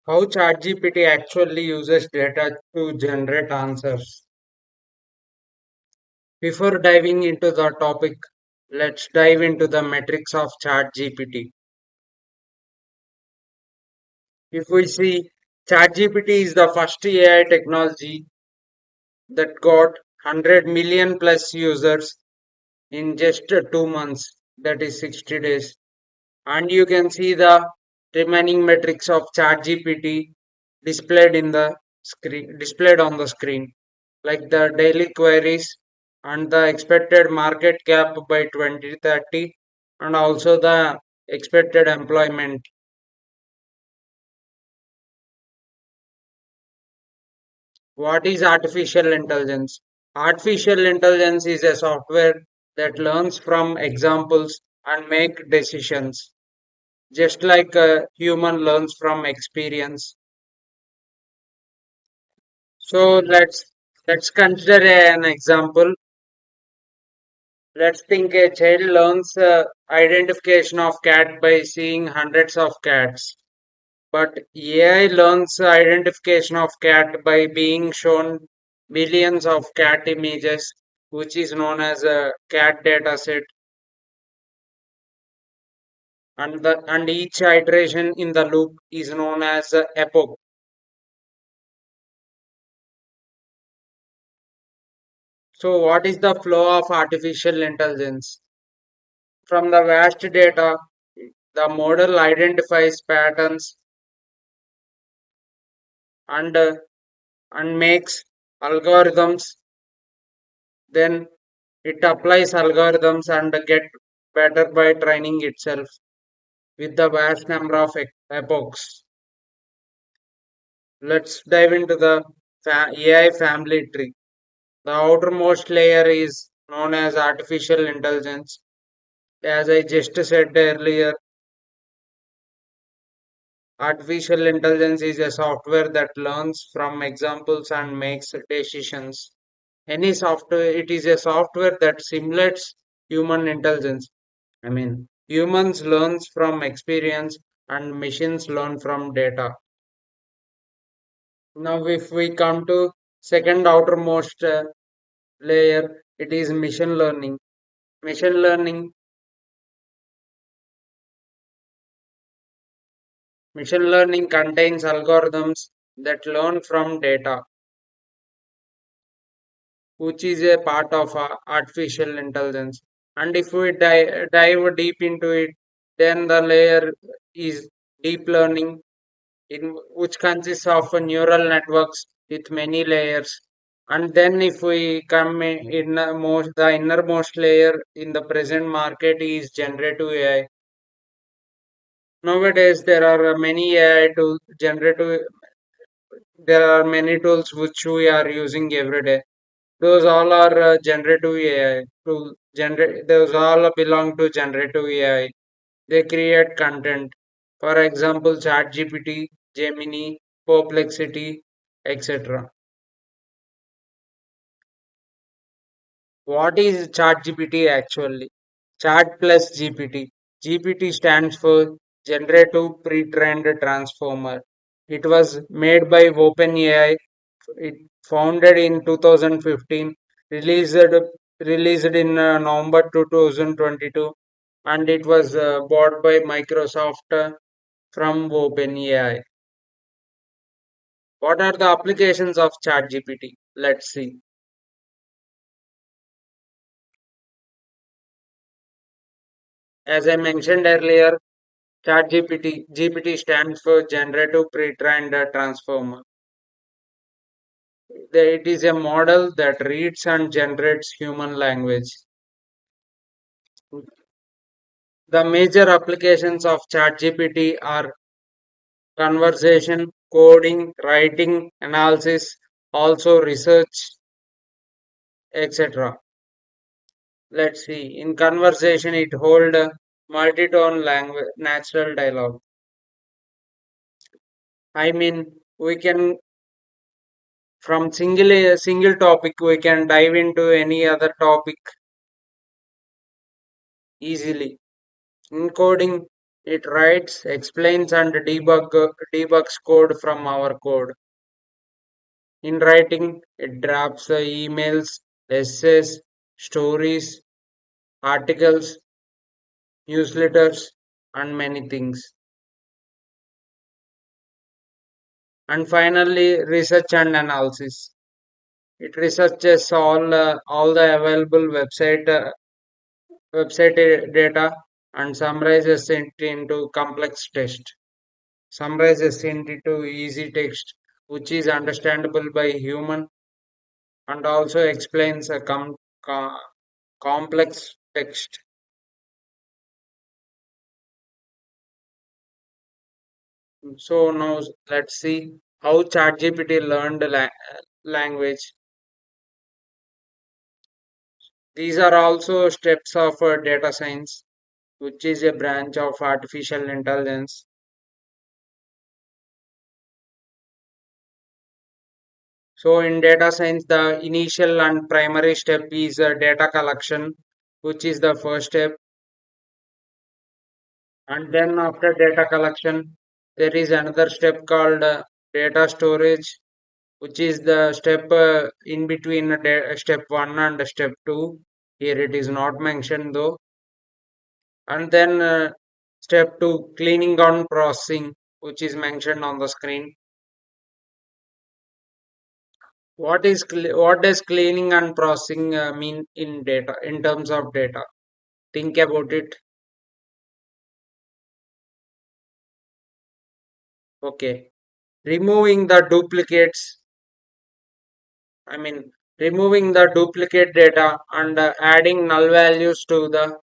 How ChatGPT actually uses data to generate answers. Before diving into the topic, let's dive into the metrics of ChatGPT. If we see, ChatGPT is the first AI technology that got 100 million plus users in just 2 months, that is 60 days. And you can see the remaining metrics of ChatGPT displayed on the screen, like the daily queries and the expected market cap by 2030, and also the expected employment. What is artificial intelligence? Artificial intelligence is a software that learns from examples and make decisions, just like a human learns from experience. So let's consider an example. Let's think a child learns identification of cat by seeing hundreds of cats, but AI learns identification of cat by being shown billions of cat images, which is known as a cat data set, and each iteration in the loop is known as a epoch. So what is the flow of artificial intelligence? From the vast data, the model identifies patterns and makes algorithms. Then it applies algorithms and get better by training itself with the vast number of epochs. Let's dive into the AI family tree. The outermost layer is known as artificial intelligence. As I just said earlier, artificial intelligence is a software that learns from examples and makes decisions. Any software, it is a software that simulates human intelligence. I mean, humans learns from experience and machines learn from data. Now, if we come to second outermost layer, it is machine learning. Machine learning, machine learning contains algorithms that learn from data, which is a part of artificial intelligence. And if we dive deep into it, then the layer is deep learning, which consists of neural networks with many layers. And then if we come in the innermost layer in the present market is generative AI. Nowadays there are many AI tools, generative. There are many tools which we are using every day. Those all are generative AI. Those all belong to generative AI. They create content. For example, ChatGPT, Gemini, Perplexity, etc. What is ChatGPT actually? Chat plus GPT. GPT stands for Generative Pre-trained Transformer. It was made by OpenAI. It founded in 2015, released released in November 2022, and it was bought by Microsoft from OpenAI. What are the applications of ChatGPT? Let's see. As I mentioned earlier, GPT stands for Generative Pre-trained Transformer. It is a model that reads and generates human language. The major applications of ChatGPT are conversation, coding, writing, analysis, also research, etc. Let's see. In conversation, it hold a multi-tone language, natural dialogue. I mean, we can from single topic we can dive into any other topic easily. In coding, It writes, explains, and debugs code from our code. In writing, it drafts the emails, essays, stories, articles, newsletters, and many things. And finally, research and analysis. It researches all the available website data and summarizes it into complex text. Summarizes it into easy text, which is understandable by human, and also explains a complex text. So now let's see how ChatGPT learned language. These are also steps of data science, which is a branch of artificial intelligence. So in data science, the initial and primary step is data collection, which is the first step. And then after data collection, there is another step called data storage, which is the step in between step 1 and step 2. Here it is not mentioned though. And then step 2, cleaning and processing, which is mentioned on the screen. What does cleaning and processing mean in data, in terms of data? Think about it. Okay. Removing the duplicates, I mean, removing the duplicate data and adding null values to the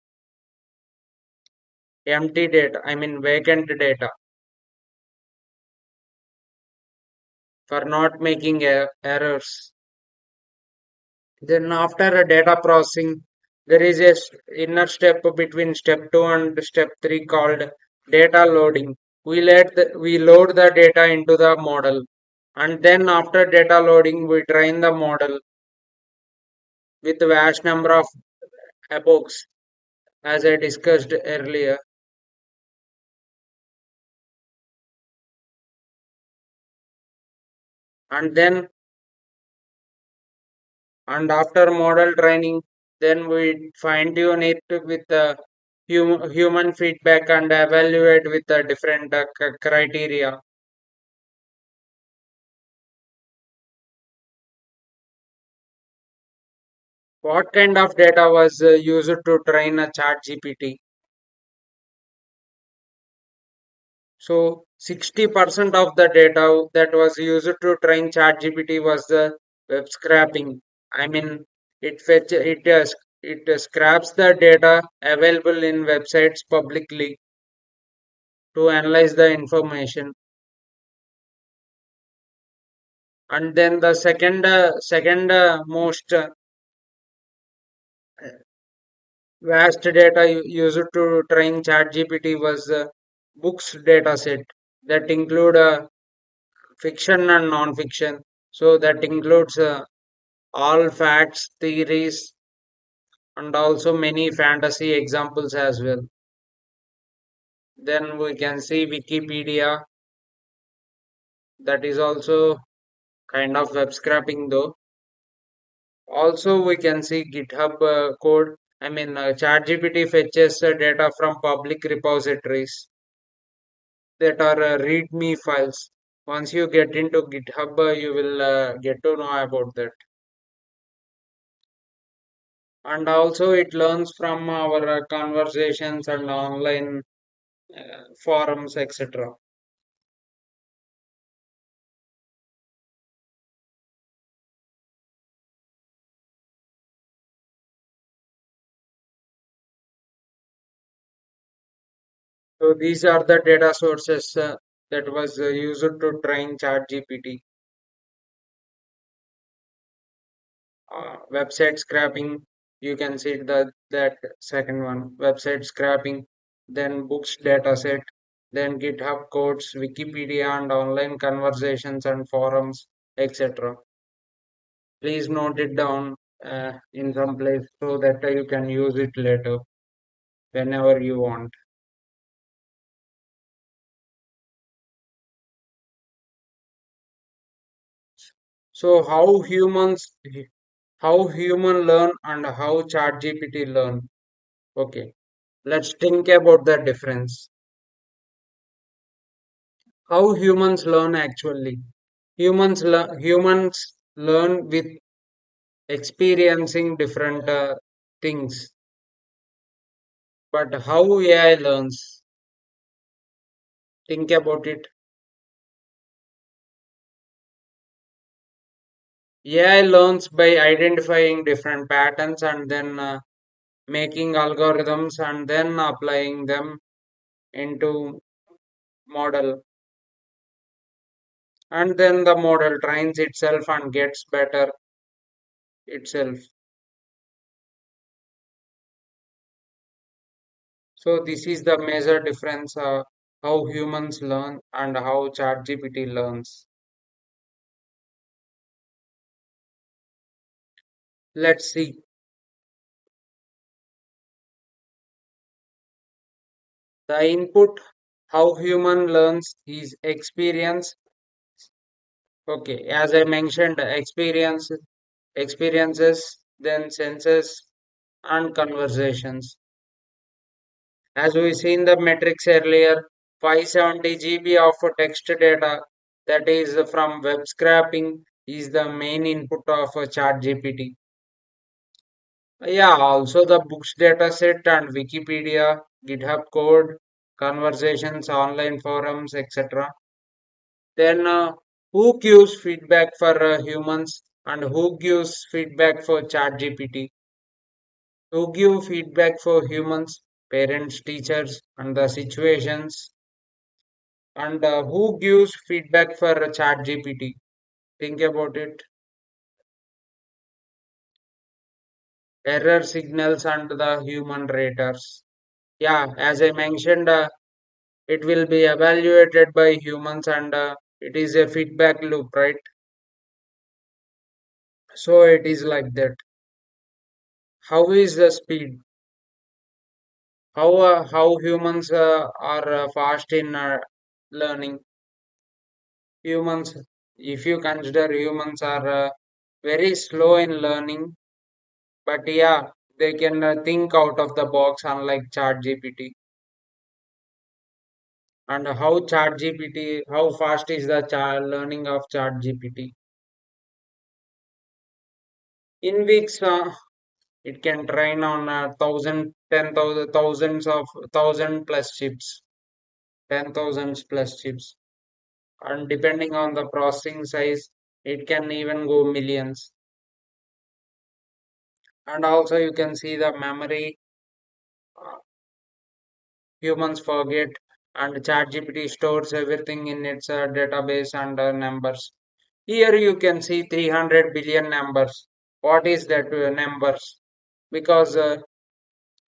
empty data, I mean, vacant data for not making errors. Then after a data processing, there is a inner step between step 2 and step 3 called data loading. We load the data into the model, and then after data loading we train the model with vast number of epochs, as I discussed earlier. And then and after model training, then we fine tune it with human feedback and evaluate with the different criteria. What kind of data was used to train a chat GPT? So 60% of the data that was used to train chat GPT was the web scraping. I mean, it scraps the data available in websites publicly to analyze the information. And then the second most vast data used to train ChatGPT was books data set that include fiction and non-fiction. So that includes all facts, theories, and also many fantasy examples as well. Then we can see Wikipedia, that is also kind of web scraping though. Also, we can see GitHub code. I mean, ChatGPT fetches data from public repositories that are README files. Once you get into GitHub, you will get to know about that. And also, it learns from our conversations and online forums, etc. So these are the data sources that was used to train ChatGPT. Website scraping, you can see that second one, website scraping, then books dataset, then GitHub codes, Wikipedia, and online conversations and forums, etc. Please note it down in some place so that you can use it later whenever you want. So how human learn and how ChatGPT learn. Okay, let's think about the difference. How humans learn actually. Humans learn with experiencing different things. But how AI learns? Think about it. AI learns by identifying different patterns and then making algorithms and then applying them into model, and then the model trains itself and gets better itself. So this is the major difference, how humans learn and how ChatGPT learns. Let's see. The input, how human learns is experience. Okay, as I mentioned, experiences, then senses and conversations. As we seen the metrics earlier, 570 GB of text data, that is from web scraping, is the main input of ChatGPT. Yeah, also the books data set and Wikipedia, GitHub code, conversations, online forums, etc. Then who gives feedback for humans and who gives feedback for ChatGPT? Who give feedback for humans, parents, teachers, and the situations? And who gives feedback for ChatGPT? Think about it. Error signals and the human raters. Yeah, as I mentioned, it will be evaluated by humans and it is a feedback loop, right? So it is like that. How is the speed? How humans are fast in learning? Humans, if you consider humans are very slow in learning, but yeah, they can think out of the box unlike ChatGPT. And how ChatGPT, how fast is the learning of ChatGPT? In weeks, it can train on thousand, 10,000, thousands of thousand plus chips, 10,000 plus chips, and depending on the processing size, it can even go millions. And also, you can see the memory humans forget, and ChatGPT stores everything in its database and numbers. Here you can see 300 billion numbers. What is that numbers? Because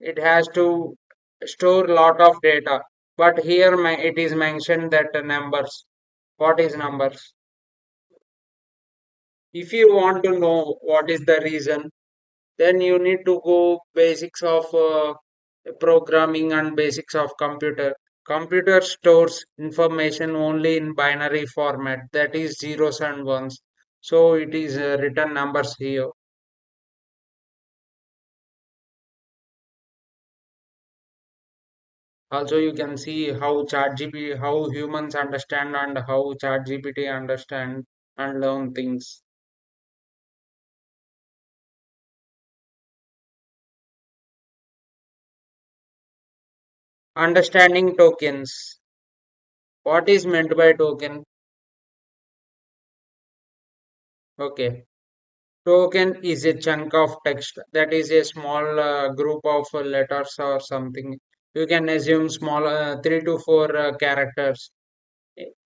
it has to store lot of data. But here it is mentioned that numbers. What is numbers? If you want to know what is the reason, then you need to go basics of programming and basics of computer. Computer stores information only in binary format, that is zeros and ones. So it is written numbers here. Also you can see how ChatGPT, how humans understand and how ChatGPT understand and learn things. Understanding tokens. What is meant by token? Okay. Token is a chunk of text, that is a small group of letters or something. You can assume small 3 to 4 characters.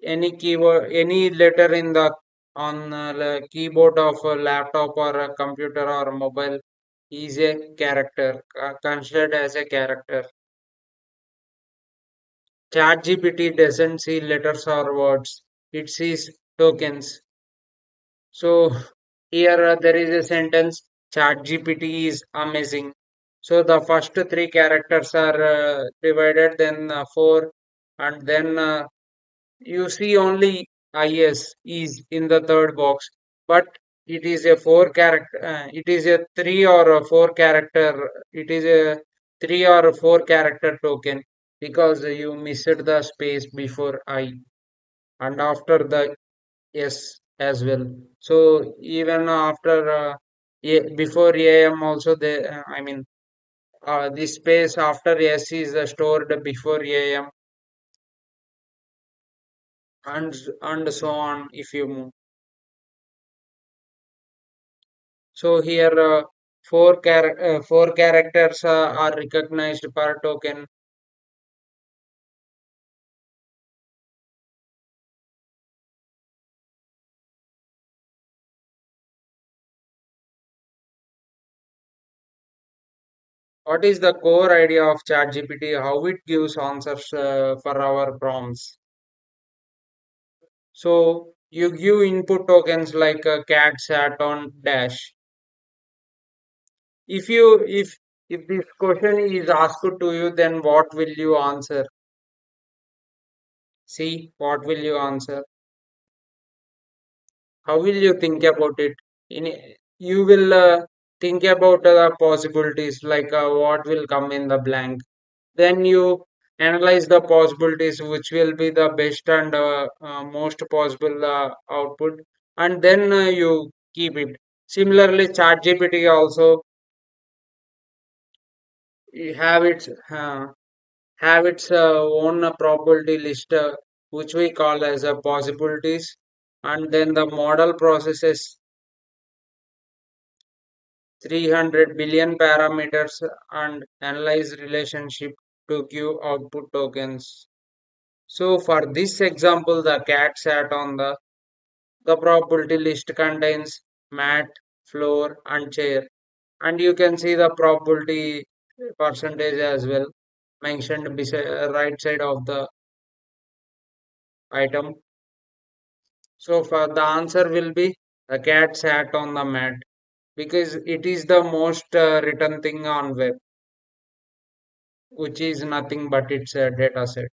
Any keyword, any letter in the on the keyboard of a laptop or a computer or a mobile is a character, considered as a character. ChatGPT doesn't see letters or words; it sees tokens. So here there is a sentence, ChatGPT is amazing. So the first three characters are divided, then four, and then you see only is in the third box. but it is a three or a four character, it is a three or a four character token because you missed the space before I and after the S as well. So even after before AM also I mean the space after S is stored before AM and so on if you move. So here four characters are recognized per token. What is the core idea of ChatGPT? How it gives answers for our prompts. So you give input tokens like cat, sat on, dash. If you if this question is asked to you, then what will you answer? See, what will you answer? How will you think about it? You will think about the possibilities like what will come in the blank. Then you analyze the possibilities which will be the best and most possible output, and then you keep it. Similarly, ChatGPT also have its own probability list, which we call as possibilities, and then the model processes 300 billion parameters and analyze relationship to give output tokens. So for this example, the cat sat on the probability list contains mat, floor, and chair, and you can see the probability percentage as well mentioned beside right side of the item. So for the answer will be the cat sat on the mat because it is the most written thing on web, which is nothing but its a data set.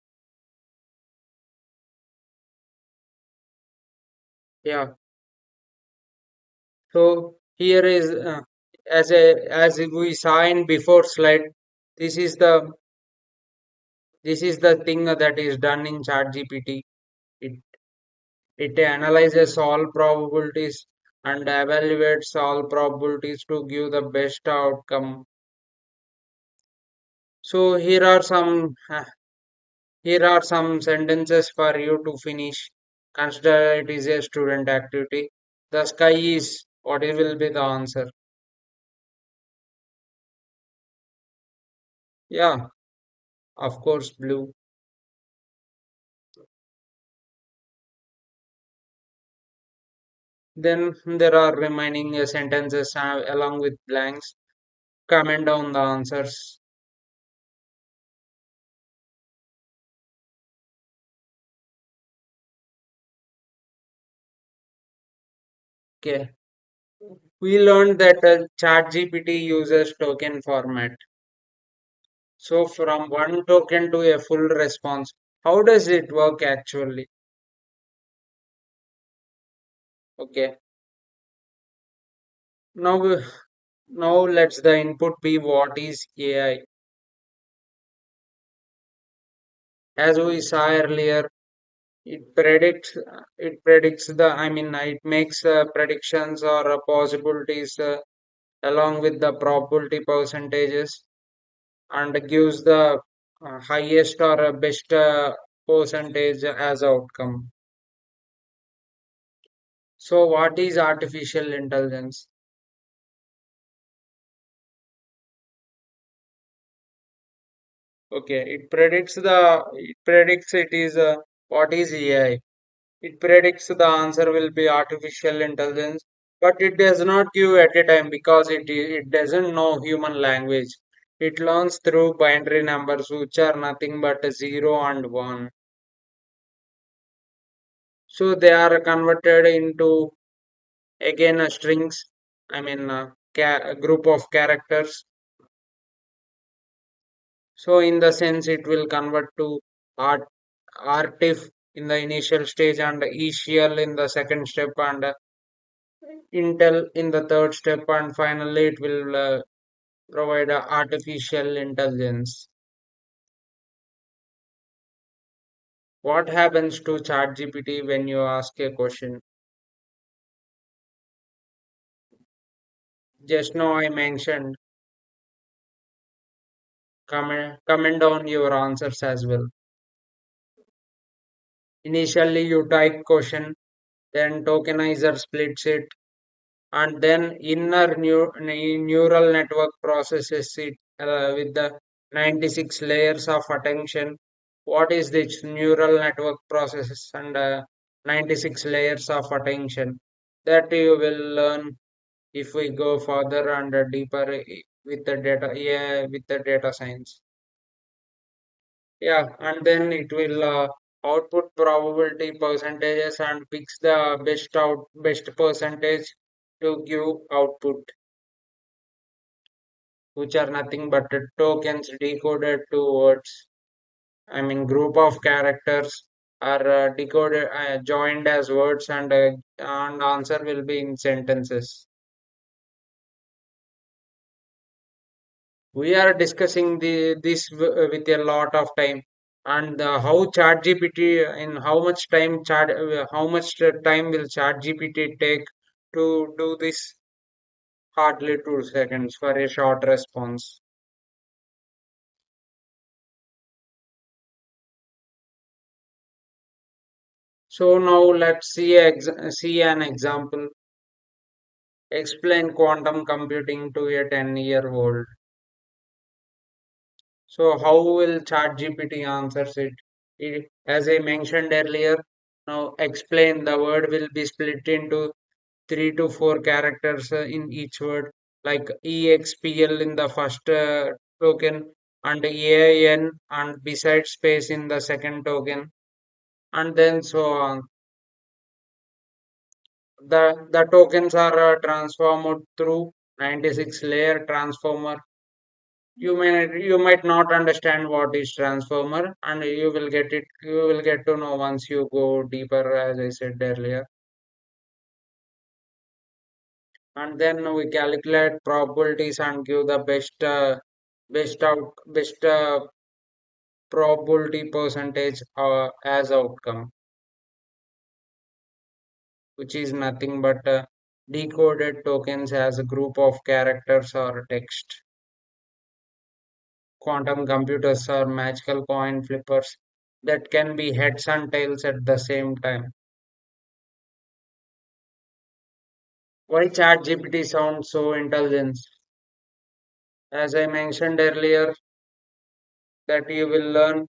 Yeah. So here is as we saw in before slide, this is the thing that is done in ChatGPT. It it analyzes all probabilities and evaluates all probabilities to give the best outcome. So here are some sentences for you to finish. Consider it is a student activity. The sky is what it will be the answer. Yeah, of course, blue. Then there are remaining sentences along with blanks. Comment down the answers. Okay. We learned that ChatGPT uses token format. So from one token to a full response. How does it work actually? Okay. Now, now let's the input be what is AI. As we saw earlier, it predicts the I mean it makes predictions or possibilities along with the probability percentages and gives the highest or best percentage as outcome. So what is artificial intelligence? Okay, it predicts it is what is AI. It predicts the answer will be artificial intelligence, but it does not give at a time because it doesn't know human language. It learns through binary numbers which are nothing but a 0 and 1. So they are converted into again strings. I mean a group of characters. So in the sense it will convert to art artif in the initial stage and ecial in the second step and Intel in the third step, and finally it will provide artificial intelligence. What happens to ChatGPT when you ask a question? Just now I mentioned comment on your answers as well. Initially you type question, then tokenizer splits it, and then neural network processes it with the 96 layers of attention. What is this neural network processes and 96 layers of attention? That you will learn if we go further and deeper with the data, yeah, with the data science. Yeah, and then it will output probability percentages and picks the best percentage to give output, which are nothing but tokens decoded to words. I mean, group of characters are decoded, joined as words, and answer will be in sentences. We are discussing with a lot of time, and how ChatGPT in how much time will ChatGPT take to do this? Hardly 2 seconds for a short response. So now let's see an example. Explain quantum computing to a 10-year-old. So how will ChatGPT answers it? As I mentioned earlier, now explain the word will be split into 3 to 4 characters in each word, like EXPL in the first token, and AIN and beside space in the second token, and then so on. The tokens are transformed through 96 layer transformer. You might not understand what is transformer, and you will get to know once you go deeper, as I said earlier. And then we calculate probabilities and give the best probability percentage as outcome, which is nothing but decoded tokens as a group of characters or text. Quantum computers are magical coin flippers that can be heads and tails at the same time. Why ChatGPT sounds so intelligent? As I mentioned earlier, that you will learn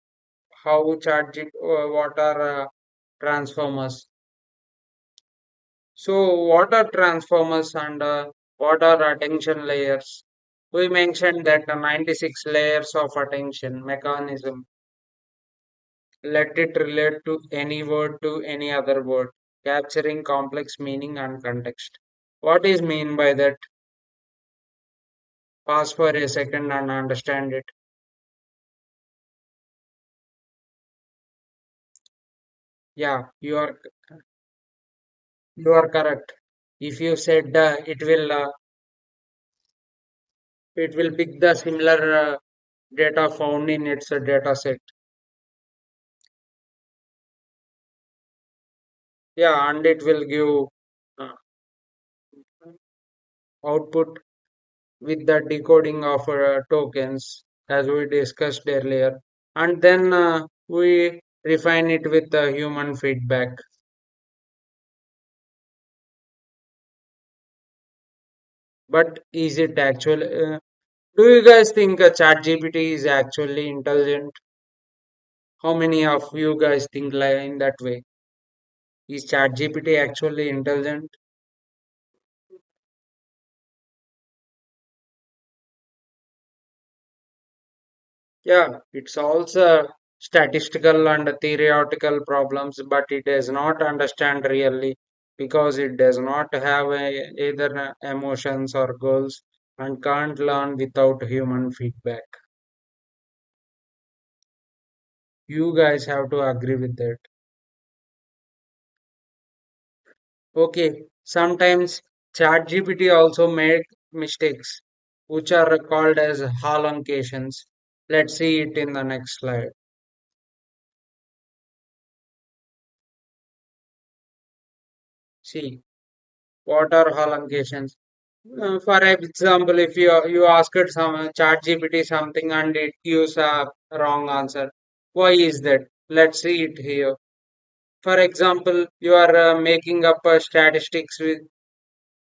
how what are transformers. So, what are transformers and what are attention layers? We mentioned that the 96 layers of attention mechanism let it relate to any word to any other word, capturing complex meaning and context. What is mean by that? Pause for a second and understand it. Yeah, you are correct. If you said it will pick the similar data found in its data set. Yeah, and it will give uh, output with the decoding of tokens, as we discussed earlier, and then we refine it with human feedback. But is it actually? Do you guys think ChatGPT is actually intelligent? How many of you guys think like in that way? Is ChatGPT actually intelligent? Yeah, it solves statistical and theoretical problems, but it does not understand really because it does not have either emotions or goals and can't learn without human feedback. You guys have to agree with that. Okay, Sometimes ChatGPT also made mistakes, which are called as hallucinations. Let's see it in the next slide. See, what are hallucinations? For example, if you asked some ChatGPT something and it gives a wrong answer, why is that? Let's see it here. For example, you are making up statistics with.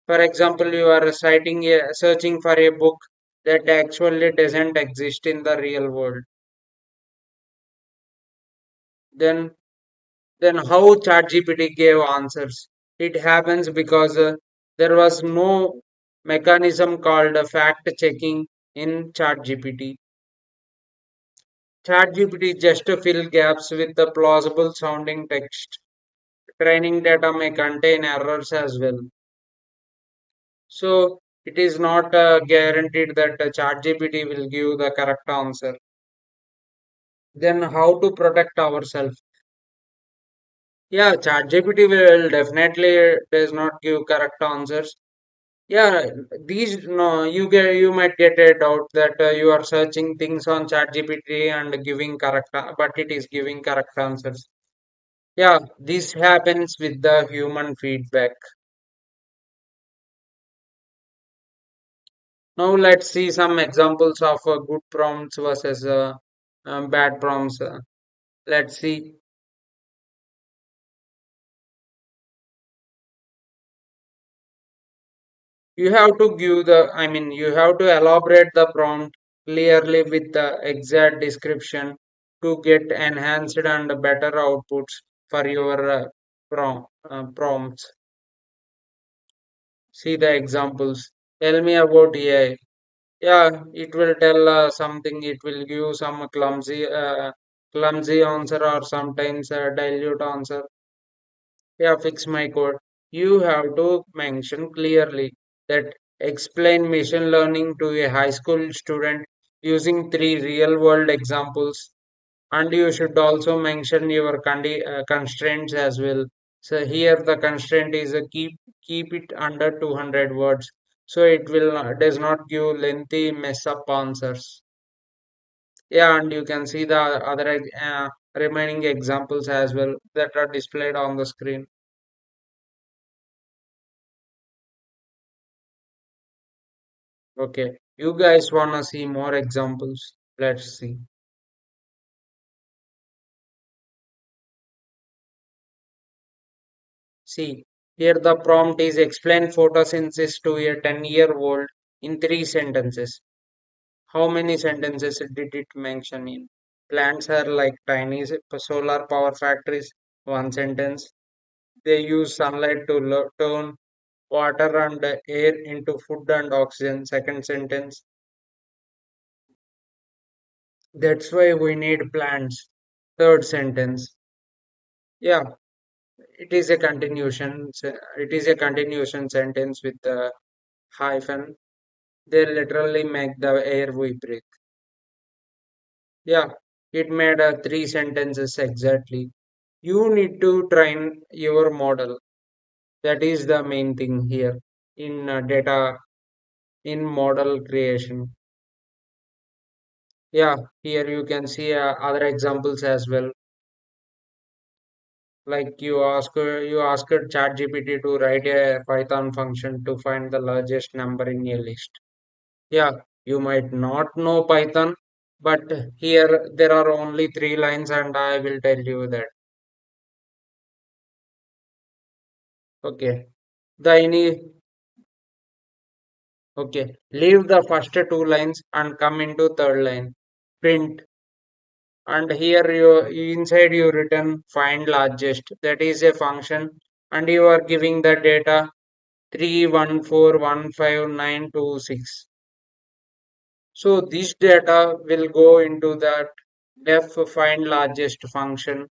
For example, you are searching for a book that actually doesn't exist in the real world. Then, then how ChatGPT gave answers? It happens because there was no mechanism called fact checking in ChatGPT. ChatGPT just to fill gaps with the plausible sounding text. Training data may contain errors as well. So it is not guaranteed that ChatGPT will give the correct answer. Then how to protect ourselves? Yeah, ChatGPT will definitely does not give correct answers. Yeah, these no, you might get a doubt that you are searching things on ChatGPT and giving correct, but it is giving correct answers. Yeah, this happens with the human feedback. Now let's see some examples of good prompts versus bad prompts. Let's see. You have to give you have to elaborate the prompt clearly with the exact description to get enhanced and better outputs for your prompts. See the examples. Tell me about AI. Yeah, it will tell something. It will give some clumsy answer or sometimes a dilute answer. Yeah, fix my code. You have to mention clearly that explain machine learning to a high school student using three real world examples. And you should also mention your constraints as well. So here the constraint is keep it under 200 words. So it will does not give lengthy mess up answers. Yeah, and you can see the other remaining examples as well that are displayed on the screen. Okay, you guys wanna see more examples? Let's see. See, here the prompt is explain photosynthesis to a 10-year-old in three sentences. How many sentences did it mention in? Plants are like tiny solar power factories. One sentence. They use sunlight to turn water and air into food and oxygen. Second sentence. That's why we need plants. Third sentence. Yeah, it is a continuation. It is a continuation sentence with a hyphen. They literally make the air we breathe. Yeah, it made three sentences exactly. You need to train your model. That is the main thing here in data in model creation. Yeah, here you can see other examples as well. Like you asked ChatGPT to write a Python function to find the largest number in a list. Yeah, you might not know Python, but here there are only three lines, and I will tell you that. Okay, the ini okay, leave the first two lines and come into third line. Print, and here inside you written find largest. That is a function, and you are giving the data 3141596. So this data will go into that def find largest function,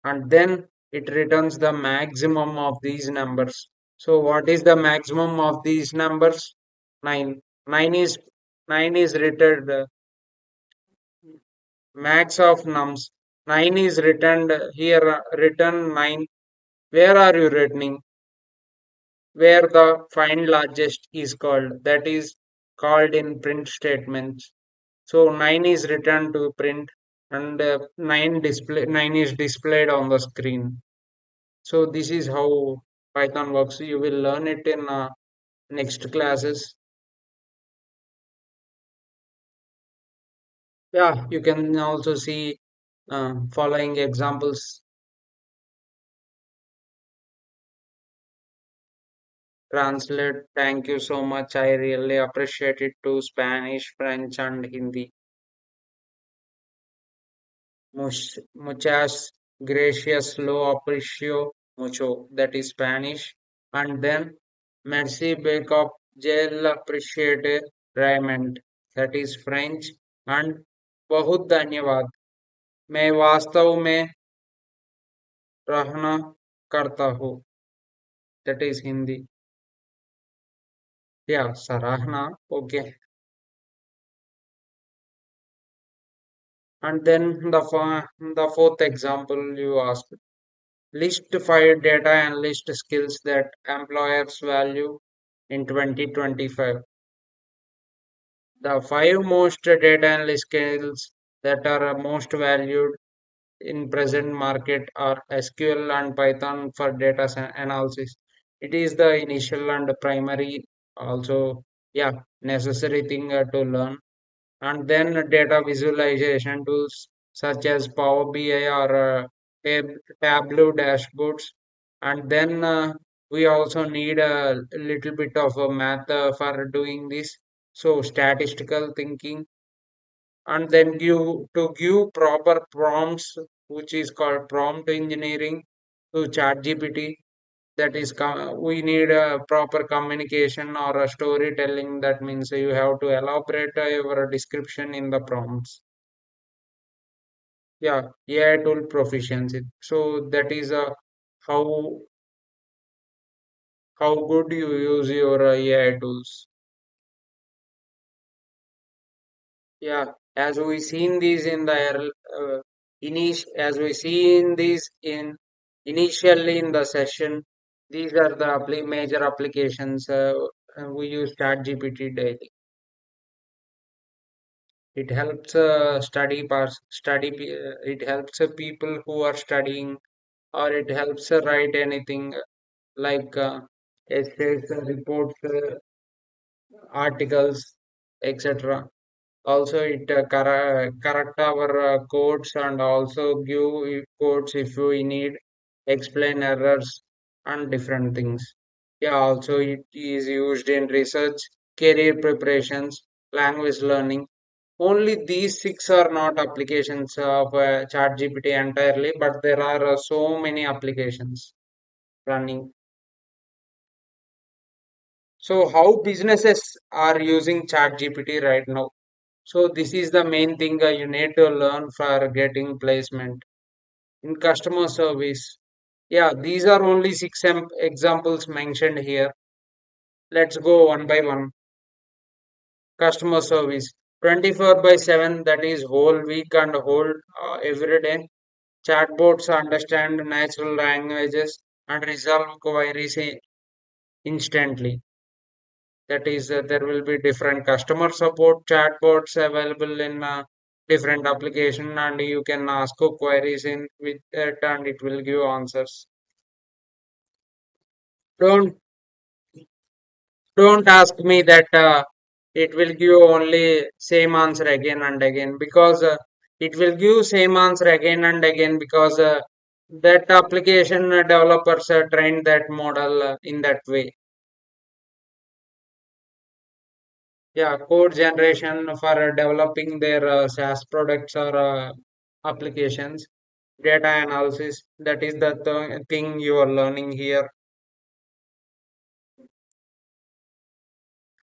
and then it returns the maximum of these numbers. So what is the maximum of these numbers? 9. 9 is 9 is returned max of nums. 9 is returned here, return 9. Where are you returning? where the find largest is called. That is called in print statements. So 9 is returned to print and 9 is displayed on the screen. So this is how Python works. You will learn it in next classes. Yeah, you can also see following examples. Translate. Thank you so much. I really appreciate it to Spanish, French, and Hindi. Muchas gracias, lo aprecio mucho. That is Spanish. And then merci beaucoup, je l'appréciate vraiment. That is French. And बहुत धन्यवाद. मैं वास्तव में रहना करता हूँ. That is Hindi. Yeah, sarahna. Okay. And then the fourth example you asked. List five data analyst skills that employers value in 2025. The five most data analyst skills that are most valued in present market are SQL and Python for data analysis. It is the initial and primary also, yeah, necessary thing to learn. And then data visualization tools such as Power BI or Tableau dashboards. And then we also need a little bit of a math for doing this. So statistical thinking, and then give proper prompts, which is called prompt engineering to ChatGPT. That is, we need a proper communication or a storytelling. That means you have to elaborate your description in the prompts. Yeah, AI tool proficiency. So that is how how good you use your AI tools. Yeah, as we seen these in the as we seen these in initially in the session, these are the major applications we use ChatGPT daily. It helps it helps people who are studying, or it helps write anything like essays, reports, articles, etc. Also, it correct our codes and also give codes if we need, explain errors and different things. Yeah, also it is used in research, career preparations, language learning. Only these six are not applications of ChatGPT entirely, but there are so many applications running. So, how businesses are using ChatGPT right now? So, this is the main thing you need to learn for getting placement in customer service. Yeah, these are only six examples mentioned here. Let's go one by one. Customer service 24 by 7, that is whole week and whole every day. Chatbots understand natural languages and resolve queries instantly. That is, there will be different customer support chatbots available in different application, and you can ask queries in with it, and it will give answers. Don't don't ask me that it will give only same answer again and again, because it will give same answer again and again because that application developers trained that model in that way. Yeah, code generation for developing their SaaS products or applications, data analysis. That is the thing you are learning here.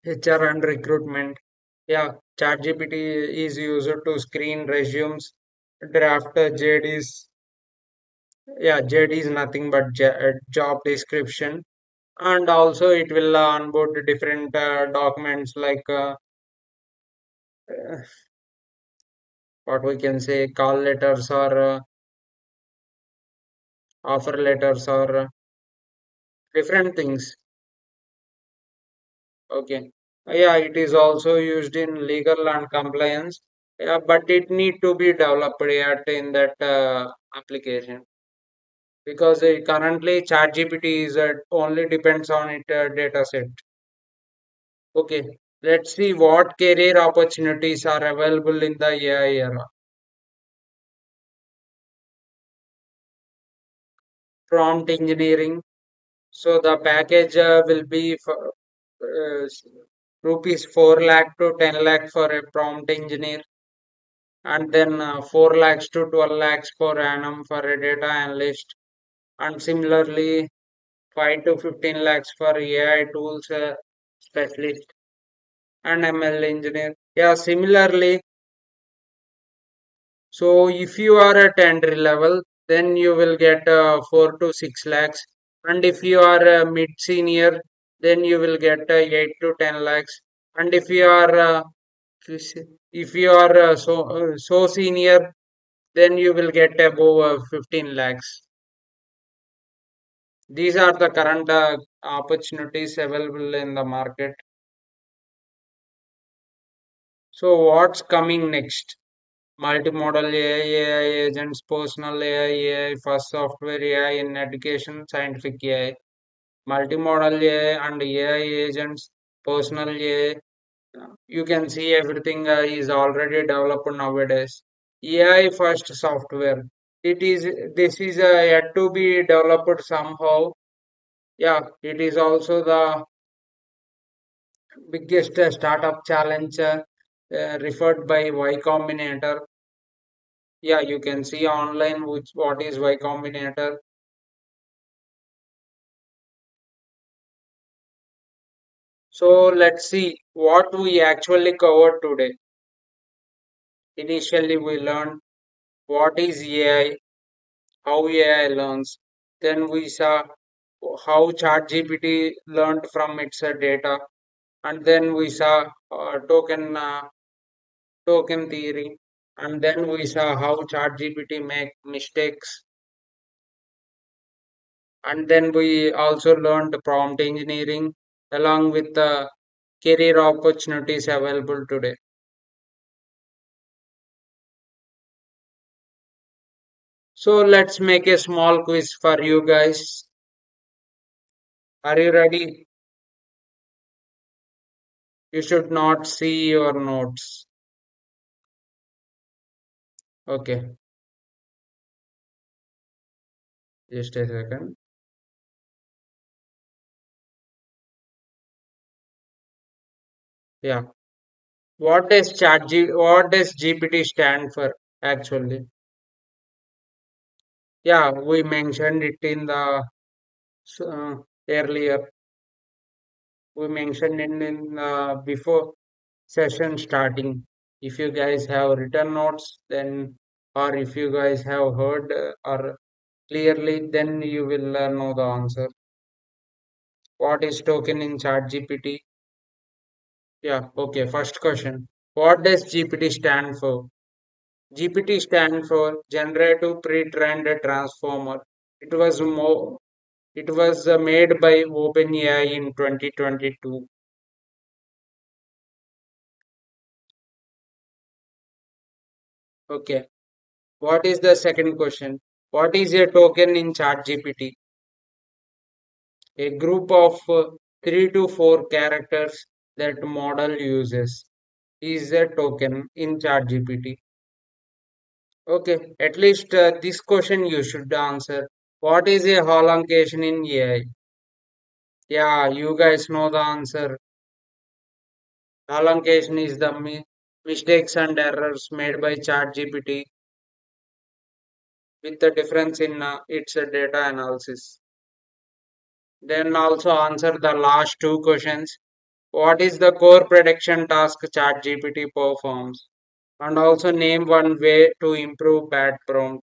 HR and recruitment. Yeah, ChatGPT is used to screen resumes, draft JDs. Yeah, JD is nothing but job description, and also it will onboard different documents like uh, what we can say, call letters or offer letters or different things. Okay. Yeah, it is also used in legal and compliance. Yeah, but it need to be developed yet in that application because currently ChatGPT is only depends on it data set. Okay. Let's see what career opportunities are available in the AI era. Prompt engineering. So the package will be for, rupees 4 lakh to 10 lakh for a prompt engineer, and then 4 lakhs to 12 lakhs per annum for a data analyst, and similarly 5 to 15 lakhs for AI tools specialist and ML engineer. Yeah, similarly, so if you are at entry level, then you will get 4 to 6 lakhs, and if you are a mid senior, then you will get 8 to 10 lakhs, and if you are so senior, then you will get above 15 lakhs. These are the current opportunities available in the market. So what's coming next? Multimodal AI, agents, personal AI, first software AI in education, scientific AI. Multimodal AI and AI agents, personal AI. You can see everything is already developed nowadays. AI first software. It is this is yet to be developed somehow. Yeah, it is also the biggest startup challenge referred by Y Combinator. Yeah, you can see online which what is Y Combinator. So let's see what we actually covered today. Initially, we learned what is AI, how AI learns. Then we saw how ChatGPT learned from its data, and then we saw token theory, and then we saw how ChatGPT make mistakes, and then we also learned prompt engineering along with the career opportunities available today. So let's make a small quiz for you guys. Are you ready? You should not see your notes. Okay, just a second. Yeah. What does GPT stand for actually? Yeah, we mentioned it in the uh, earlier. We mentioned it in before session starting. If you guys have written notes, then or if you guys have heard or clearly, then you will know the answer. What is token in ChatGPT? Yeah, okay. First question. What does GPT stand for? GPT stand for Generative Pre-trained Transformer. It was made by OpenAI in 2022. Okay. What is the second question? What is a token in ChatGPT? A group of 3 to 4 characters that model uses is a token in ChatGPT. Okay, at least this question you should answer. What is a hollocation in AI? Yeah, you guys know the answer. Hollocation is the mistakes and errors made by ChatGPT with the difference in its data analysis. Then also answer the last two questions. What is the core prediction task ChatGPT performs? And also name one way to improve bad prompt.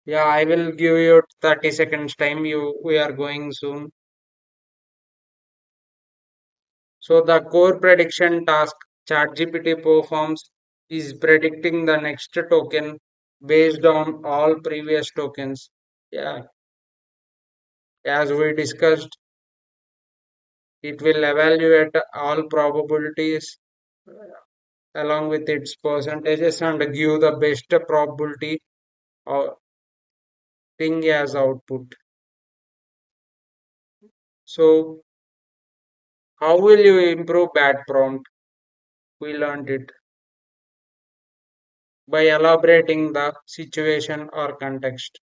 Yeah, I will give you 30 seconds time. We are going soon. So the core prediction task ChatGPT performs is predicting the next token based on all previous tokens. Yeah, as we discussed. It will evaluate all probabilities along with its percentages and give the best probability or thing as output. So, how will you improve bad prompt? We learned it by elaborating the situation or context.